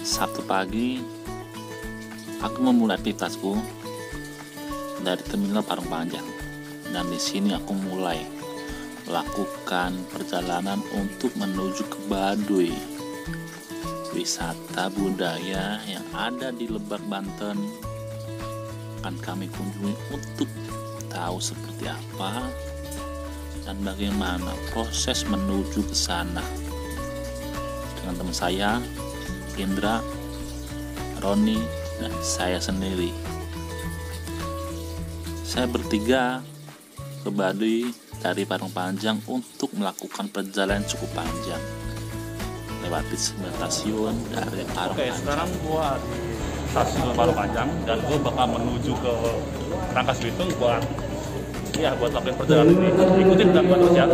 Sabtu pagi, aku memulai aktivitasku dari Terminal Parung Panjang, dan di sini aku mulai melakukan perjalanan untuk menuju ke Baduy, wisata budaya yang ada di Lebak, Banten. Akan kami kunjungi untuk tahu seperti apa dan bagaimana proses menuju ke sana dengan teman saya, Indra, Roni, dan saya sendiri. Saya bertiga ke Baduy dari Parung Panjang untuk melakukan perjalanan cukup panjang, lewati 9 stasiun dari Parung Panjang. Sekarang gua di stasiun Parung Panjang dan gua bakal menuju ke Rangkas Bitung buat lakukan perjalanan ini. Ikutin dan gua terus ya.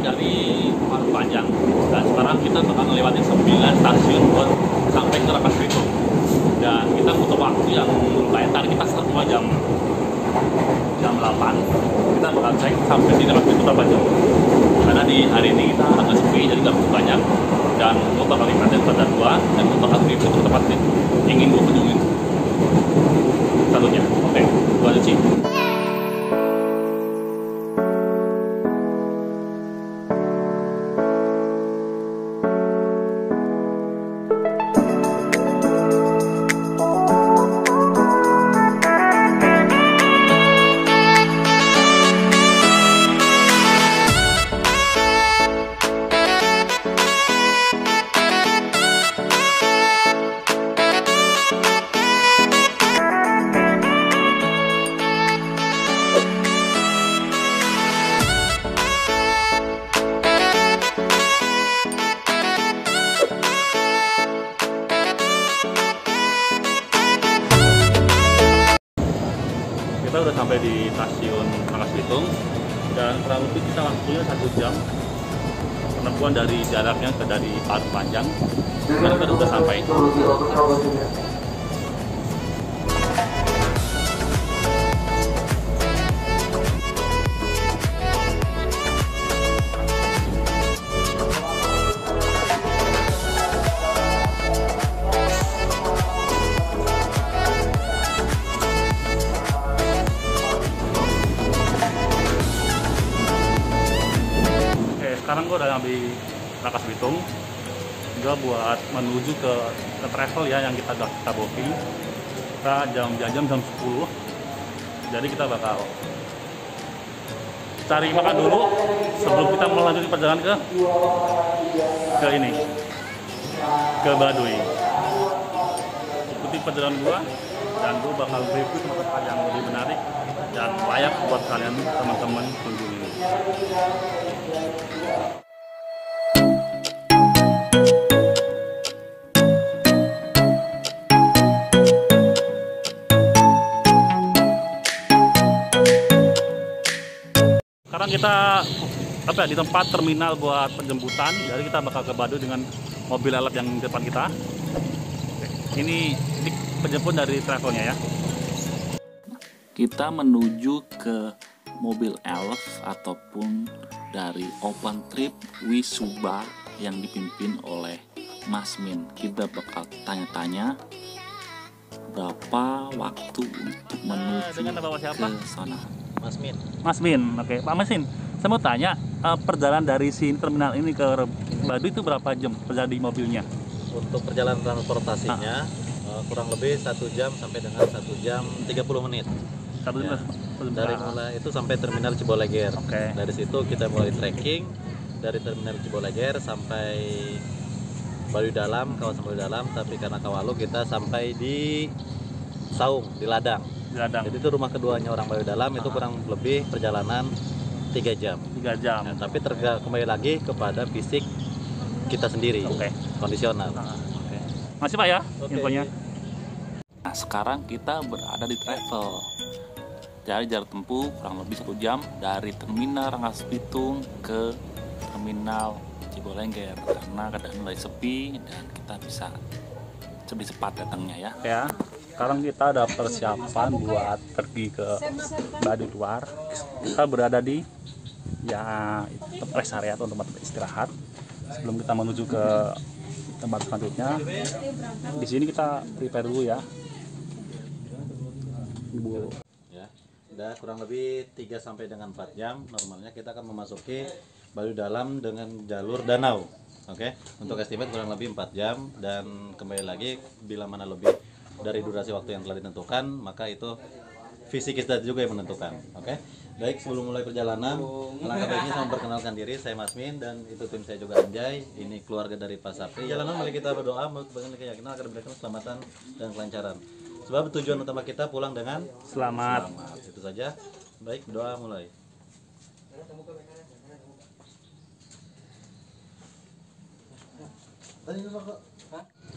Dari Parung Panjang dan sekarang kita bakal melewati 9 stasiun buat sampai ke Rangkas Bitung, dan kita butuh waktu yang lumayan. Tadi kita start jam 8, kita bakal cek sampai di Rangkas Bitung berapa jam, karena di hari ini kita agak sepi jadi nggak begitu banyak, dan gue bakal nikmatin pada dua dan gue bakal review ke tempat yang ingin gue kunjungin satunya. Oke, gue ada sih. Kita udah sampai di stasiun Rangkas Bitung dan kurang lebih kita waktunya 1 jam penempuhan dari jaraknya dari Parung Panjang. Sekarang kita udah sampai. Sekarang gue udah di Rangkas Bitung, gue buat menuju ke travel ya yang kita booking. Kita jam 10, jadi kita bakal cari makan dulu sebelum kita melanjutkan perjalanan ke ini, ke Baduy. Ikuti perjalanan gue dan gue bakal review tempat yang lebih menarik dan layak buat kalian teman-teman kunjungi. Sekarang kita di tempat terminal buat penjemputan, jadi kita bakal ke Baduy dengan mobil elf yang di depan kita. Ini penjemput dari travelnya ya. Kita menuju ke mobil elf ataupun dari Open Trip Wisuba yang dipimpin oleh Mas Min. Kita bakal tanya-tanya berapa waktu untuk menuju ke sana. Mas Min, oke. Pak Mas Min, saya mau tanya, perjalanan dari sini terminal ini ke Baduy itu berapa jam perjalanan di mobilnya? Untuk perjalanan transportasinya kurang lebih 1 jam sampai dengan 1 jam 30 menit. Ya. Dari mulai itu sampai terminal Ciboleger. Okay. Dari situ kita mulai trekking dari terminal Ciboleger sampai Baduy Dalam, kawasan Baduy Dalam. Tapi karena Kawalu kita sampai di Saung, di Ladang. Ladang. Jadi itu rumah keduanya orang Baduy Dalam. Itu kurang lebih perjalanan 3 jam. 3 jam. Nah, tapi kembali lagi kepada fisik kita sendiri. Oke. Kondisional. Oke. Makasih Pak ya infonya. Nah, sekarang kita berada di travel. Jadi jarak tempuh kurang lebih 1 jam dari terminal Rangkas Bitung ke terminal Cibolengger karena keadaan lagi sepi dan kita bisa lebih cepat datangnya ya. Ya. Sekarang kita ada persiapan buat pergi ke Baduy luar. Kita berada di rest area atau tempat istirahat. Sebelum kita menuju ke tempat selanjutnya, di sini kita prepare dulu ya. Ibu. Udah kurang lebih 3 sampai dengan 4 jam normalnya kita akan memasuki Baduy Dalam dengan jalur danau. Oke. Untuk estimate kurang lebih 4 jam dan kembali lagi bila mana lebih dari durasi waktu yang telah ditentukan maka itu fisik kita juga yang menentukan. Oke. Baik, sebelum mulai perjalanan alangkah baiknya saya memperkenalkan diri, saya Masmin dan itu tim saya juga Anjay. Ini keluarga dari Pak Sapri. Perjalanan mari kita berdoa menurut keyakinan akan diberikan keselamatan dan kelancaran. Sebab tujuan utama kita pulang dengan Selamat. Itu saja. Baik, doa mulai.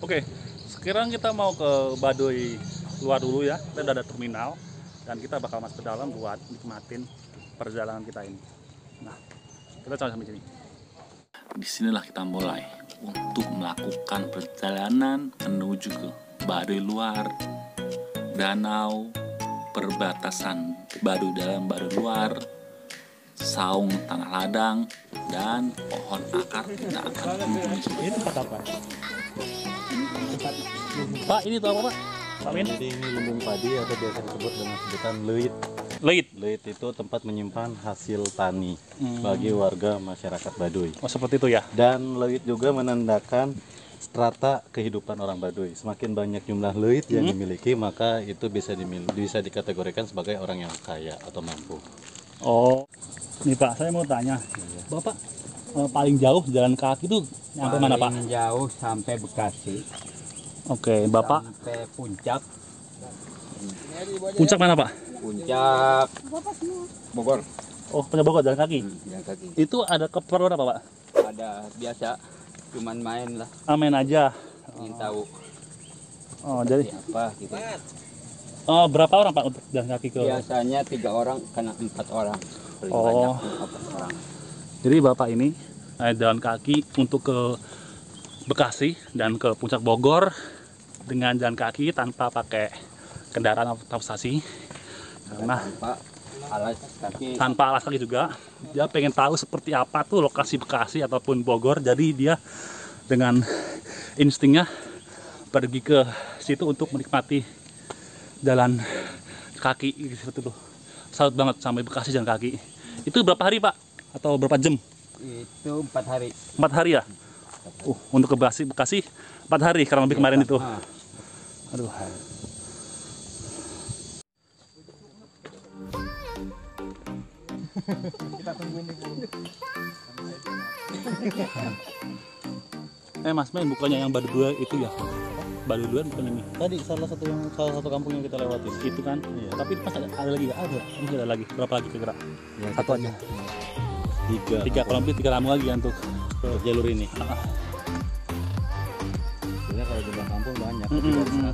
Oke, sekarang kita mau ke Baduy luar dulu ya. Kita udah ada terminal dan kita bakal masuk ke dalam buat nikmatin perjalanan kita ini. Nah, kita coba sampai sini. Disinilah kita mulai untuk melakukan perjalanan menuju ke Baduy luar, danau, perbatasan Baduy Dalam, Baduy luar, saung tanah ladang, dan pohon akar kita akan kunjungi. Ini tempat apa? Pak, ini tuh apa Pak? Pak Min? Jadi ini lumbung padi atau biasa disebut dengan sebutan leit. Leit. Leit itu tempat menyimpan hasil tani bagi warga masyarakat Baduy. Oh, seperti itu ya. Dan leit juga menandakan strata kehidupan orang Baduy. Semakin banyak jumlah leit yang dimiliki, maka itu bisa dikategorikan sebagai orang yang kaya atau mampu. Oh, nih Pak, saya mau tanya, Bapak paling jauh jalan kaki itu sampai mana Pak? Paling jauh sampai Bekasi. Oke, Bapak Sampai puncak. puncak mana Pak? Puncak Bogor. Oh, puncak Bogor jalan kaki. Jalan kaki. Itu ada keperluan apa Pak? Ada biasa, cuman main lah, Amin aja. ingin tahu Oh, jadi apa gitu. berapa orang Pak untuk jalan kaki ke? Biasanya 3 orang kena 4 orang. Paling Oh. banyak 4 orang. Jadi Bapak ini jalan kaki untuk ke Bekasi dan ke puncak Bogor dengan jalan kaki tanpa pakai kendaraan transportasi karena Tanpa alas alas kaki. kaki juga. Dia pengen tahu seperti apa tuh lokasi Bekasi ataupun Bogor, jadi dia dengan instingnya pergi ke situ untuk menikmati jalan kaki seperti itu. Salut banget sampai Bekasi jalan kaki. Itu berapa hari Pak? Atau berapa jam? Itu 4 hari. 4 hari ya? Untuk ke Bekasi 4 hari karena lebih kemarin itu. Aduh. Kita tungguin dulu. Mas Men, bukannya yang Baduy itu ya? Baduy luar bukan ini. Tadi salah satu kampung yang kita lewatin. Itu kan? Iya. Tapi pas ada lagi nggak? Ada. Ini ada lagi. Berapa lagi kira-kira? Ya, Satu aja. 3 Kalau lebih 3 ramu lagi ya untuk ke jalur ini. Sebenarnya kalau jumlah kampung banyak, tapi baru 100.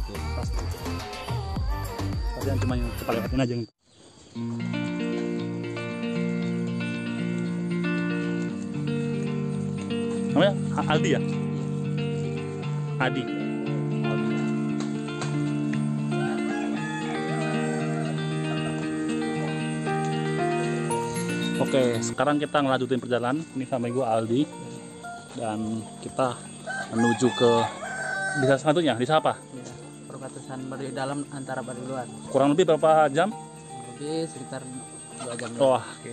Tapi yang cuma yang kita lewatin aja. Namanya Aldi ya? Adi. Oke, sekarang kita ngelanjutin perjalanan. Ini sama gue Aldi dan kita menuju ke desa selanjutnya. Desa apa? Perbatasan Baduy Dalam antara Baduy luar. Kurang lebih berapa jam? Lebih sekitar 2 jam. Oh, oke.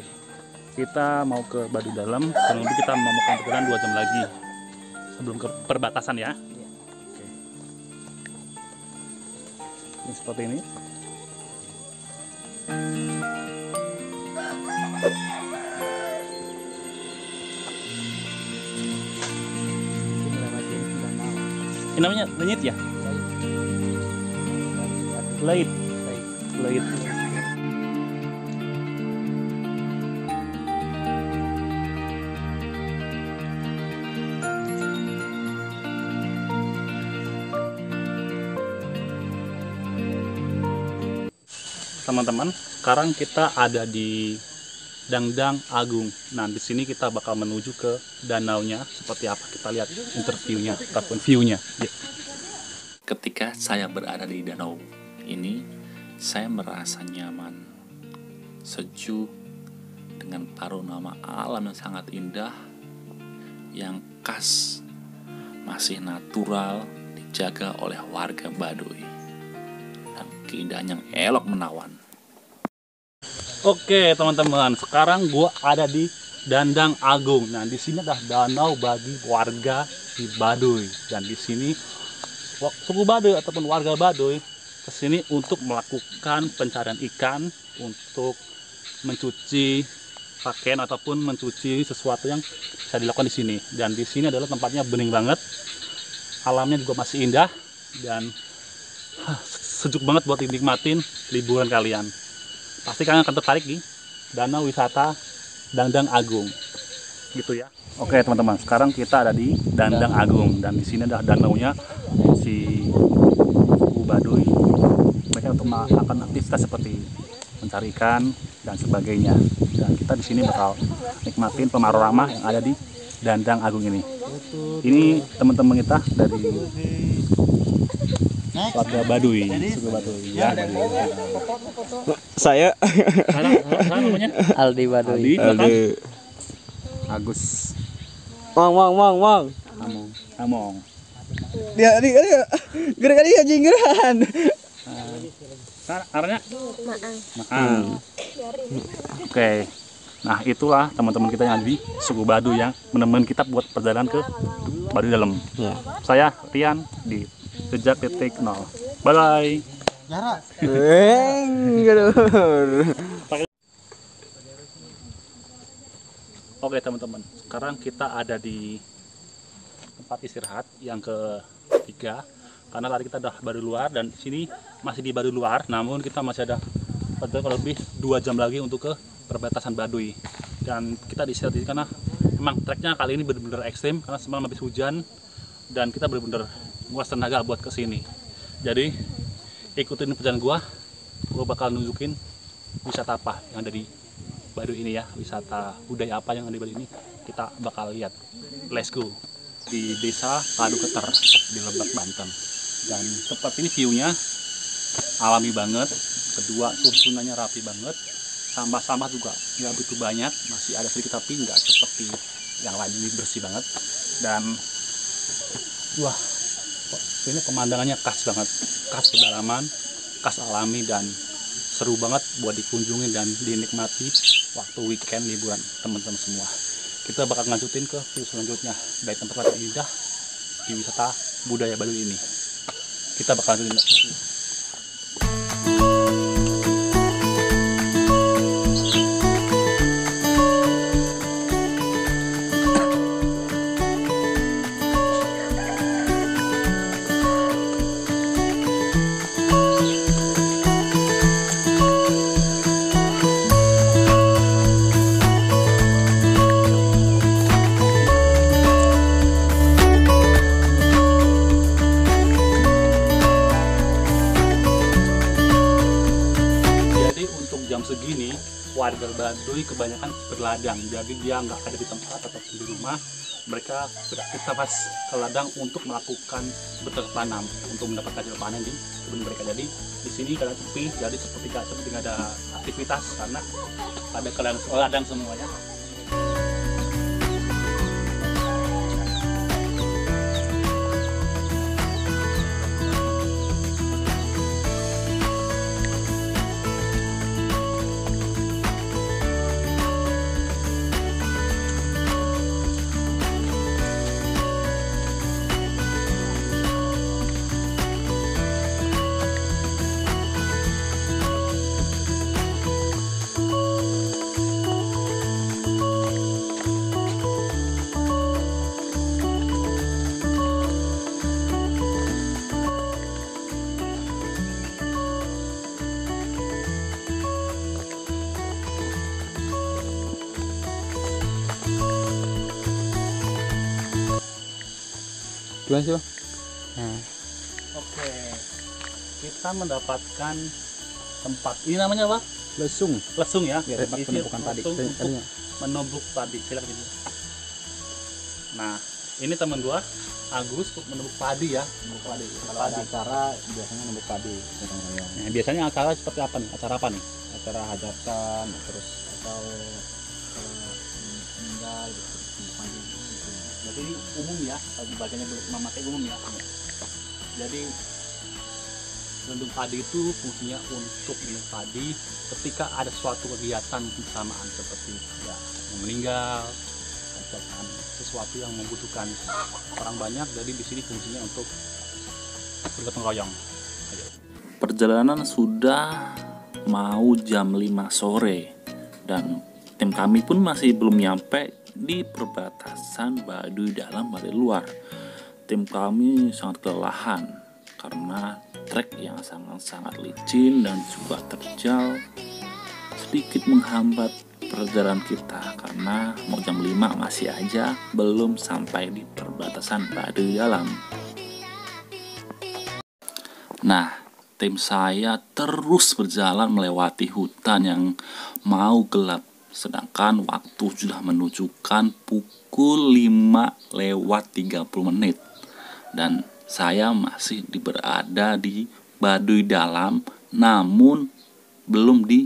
Kita mau ke Baduy Dalam, kurang lebih kita mau melakukan perjalanan 2 jam lagi sebelum ke perbatasan ya. Oke. Ini seperti ini. Ini namanya lenyit ya? Leit. teman-teman, sekarang kita ada di Dangdang Agung. Nah, di sini kita bakal menuju ke danaunya. Seperti apa? Kita lihat interviewnya ataupun view-nya. Ya. Ketika saya berada di danau ini, saya merasa nyaman, sejuk, dengan panorama alam yang sangat indah, yang khas, masih natural, dijaga oleh warga Baduy, dan keindahan yang elok menawan. Oke teman-teman, sekarang gua ada di Dangdang Agung. Nah, di sini adalah danau bagi warga di Baduy, dan di sini suku Baduy ataupun warga Baduy kesini untuk melakukan pencarian ikan, untuk mencuci pakaian ataupun mencuci sesuatu yang bisa dilakukan di sini. Dan di sini adalah tempatnya bening banget, alamnya juga masih indah, dan sejuk banget buat dinikmatin liburan kalian. Pasti kalian akan tertarik di danau wisata Dangdang Agung, gitu ya. Oke teman-teman, sekarang kita ada di Dangdang Agung, dan di sini adalah danaunya si suku Baduy. Mereka untuk melakukan aktivitas seperti mencari ikan dan sebagainya. Dan kita di sini bakal nikmatin panorama yang ada di Dangdang Agung ini. Ini teman-teman kita dari warga Baduy, suku Baduy. Ya, Saya namanya Aldi Baduy. Aldi. Agus Mang. Among. Dia gerak dia jinggeran. Arahnya Maang. Oke. Nah, itulah teman-teman kita yang ada di suku Baduy yang menemani kita buat perjalanan ke Baduy dalam. Ya. Saya Rian di Jejak Titik Nol. Bye. Oke teman-teman, sekarang kita ada di tempat istirahat yang ketiga, karena tadi kita udah Baduy luar, dan di sini masih di Baduy luar, namun kita masih ada kurang lebih 2 jam lagi untuk ke perbatasan Baduy. Dan kita diistirahat di sini karena memang treknya kali ini benar-benar ekstrim, karena semalam habis hujan dan kita benar-benar nguras tenaga buat kesini. Jadi ikutin perjalanan gua bakal nunjukin wisata apa yang ada di Baduy ini ya, wisata budaya apa yang ada di Baduy ini kita bakal lihat. Let's go. Di desa Paduketer di Lebak, Banten, dan tempat ini view-nya alami banget, kedua susunannya rapi banget, sampah-sampah juga nggak begitu banyak, masih ada sedikit tapi nggak seperti yang lain, ini bersih banget. Dan wah, ini pemandangannya khas banget, khas pedalaman, khas alami, dan seru banget buat dikunjungi dan dinikmati waktu weekend liburan teman-teman semua. Kita bakal lanjutin ke view selanjutnya dari tempat indah di wisata budaya Baduy ini. Kita bakal lanjutin. Segini warga Baduy kebanyakan berladang, jadi dia nggak ada di tempat atau di rumah, mereka beraktivitas ke ladang untuk melakukan bercocok tanam untuk mendapatkan hasil panen di kebun mereka. Jadi di sini kadang sepi, jadi seperti nggak ada aktivitas karena ada ke ladang semuanya. Gimana sih, Bang? Oke, kita mendapatkan tempat ini namanya apa? Lesung. Lesung ya. Ya, tempat Isi penumpukan padi. lesung untuk menumbuk padi. Silakan ini. Nah, ini teman gua Agus untuk menumbuk padi ya. Numbuk padi. Kalau ada acara biasanya numbuk padi gotong royong. Nah, biasanya acara seperti apa nih? Acara apa nih? Acara hajatan terus atau meninggal gitu. Pagi gitu. Jadi ini umum ya, bagiannya belum memakai umum ya. Jadi mendung padi itu fungsinya untuk minum padi ketika ada suatu kegiatan bersamaan seperti ya yang meninggal, hajatan, sesuatu yang membutuhkan orang banyak. Jadi di sini fungsinya untuk bergotong royong. Ayo. Perjalanan sudah mau jam 5 sore dan tim kami pun masih belum nyampe di perbatasan Baduy dalam Baduy luar. Tim kami sangat kelelahan karena trek yang sangat-sangat licin dan juga terjal sedikit menghambat perjalanan kita karena mau jam 5 masih aja belum sampai di perbatasan Baduy dalam. Nah, tim saya terus berjalan melewati hutan yang mau gelap, sedangkan waktu sudah menunjukkan pukul 5:30 dan saya masih berada di Baduy dalam, namun belum di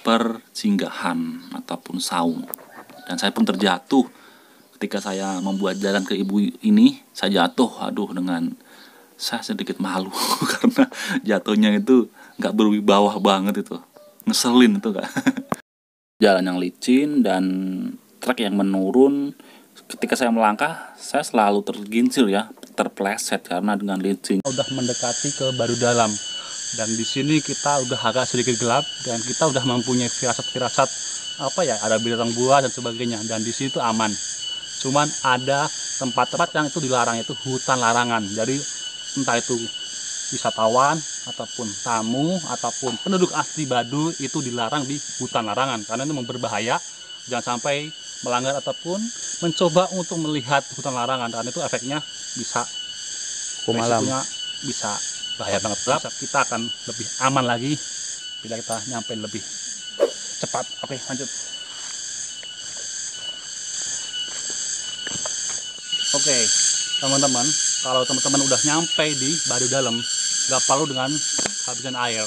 persinggahan ataupun saung. Dan saya pun terjatuh ketika saya membuat jalan ke ibu ini. Saya jatuh, dengan saya sedikit malu karena jatuhnya itu nggak berwibawa banget itu, ngeselin itu kak. Jalan yang licin dan trek yang menurun. Ketika saya melangkah, saya selalu tergincir ya, terpleset karena dengan licin. Udah mendekati ke Baduy dalam dan di sini kita udah agak sedikit gelap dan kita udah mempunyai firasat-firasat apa ya, ada binatang buas dan sebagainya, dan di situ aman. Cuman ada tempat-tempat yang itu dilarang, itu hutan larangan. Jadi entah itu wisatawan ataupun tamu ataupun penduduk asli Baduy itu dilarang di hutan larangan karena itu berbahaya. Jangan sampai melanggar ataupun mencoba untuk melihat hutan larangan karena itu efeknya bisa resikonya bisa bahaya banget. Kita akan lebih aman lagi bila kita nyampe lebih cepat. Oke, lanjut. Oke, teman-teman, kalau teman-teman udah nyampe di Baduy dalam, nggak perlu dengan habisan air.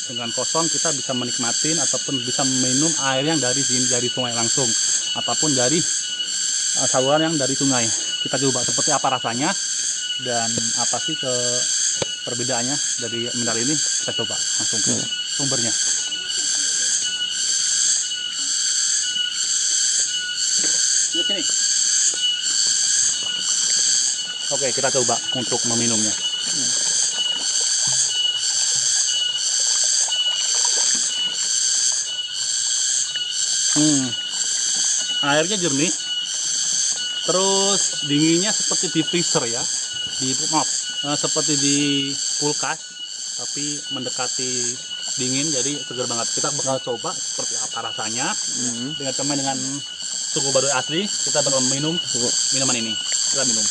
Dengan kosong kita bisa menikmatin ataupun bisa minum air yang dari sini, dari sungai langsung ataupun dari saluran yang dari sungai. Kita coba seperti apa rasanya dan apa sih perbedaannya dari mineral ini. Kita coba langsung ke sumbernya. Yuk sini. Oke, kita coba untuk meminumnya. Airnya jernih, terus dinginnya seperti di freezer ya, seperti di kulkas, tapi mendekati dingin, jadi segar banget. Kita bakal coba seperti apa rasanya dengan suku Baduy asli. Kita bakal minum minuman ini. Kita minum.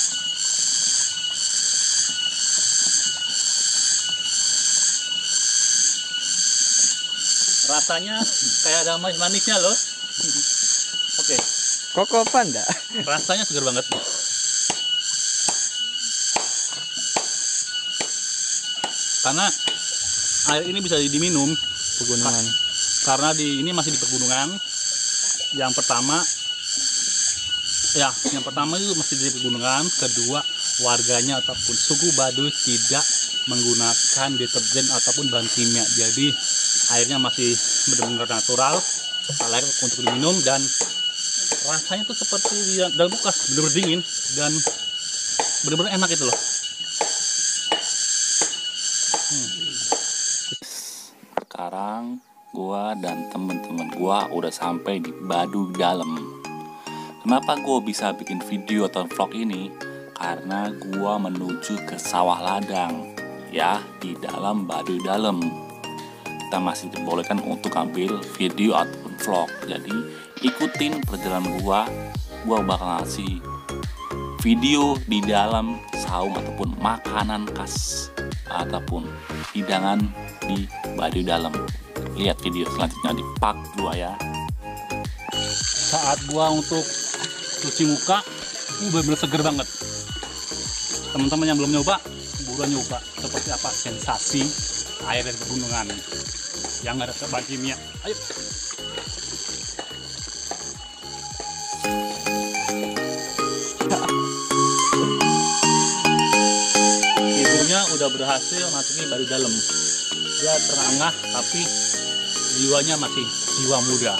Rasanya kayak ada manis-manisnya loh. Oke. Koko Panda. Rasanya segar banget. Karena air ini bisa diminum Pegunungan. karena ini masih di pegunungan. Yang pertama itu masih di pegunungan. Kedua, warganya ataupun suku Baduy tidak menggunakan deterjen ataupun bahan kimia. Jadi airnya masih benar-benar natural, layak untuk diminum, dan rasanya tuh seperti dalam kulkas, benar-benar dingin dan benar-benar enak itu loh. Sekarang gua dan temen-temen gua udah sampai di Baduy dalam. Kenapa gua bisa bikin video atau vlog ini? Karena gua menuju ke sawah ladang ya, di dalam Baduy dalam. Kita masih dibolehkan untuk ambil video ataupun vlog. Jadi ikutin perjalanan gua bakal ngasih video di dalam saung ataupun makanan khas ataupun hidangan di Baduy Dalam. Lihat video selanjutnya di part 2 ya. Saat gua untuk cuci muka, ini benar-benar seger banget. Teman-teman yang belum nyoba, buruan nyoba seperti apa sensasi air dari pegunungan yang nggak ada bahan kimia. Ayo. Ibunya udah berhasil masukin Baduy Dalam. Dia terengah tapi jiwanya masih jiwa muda.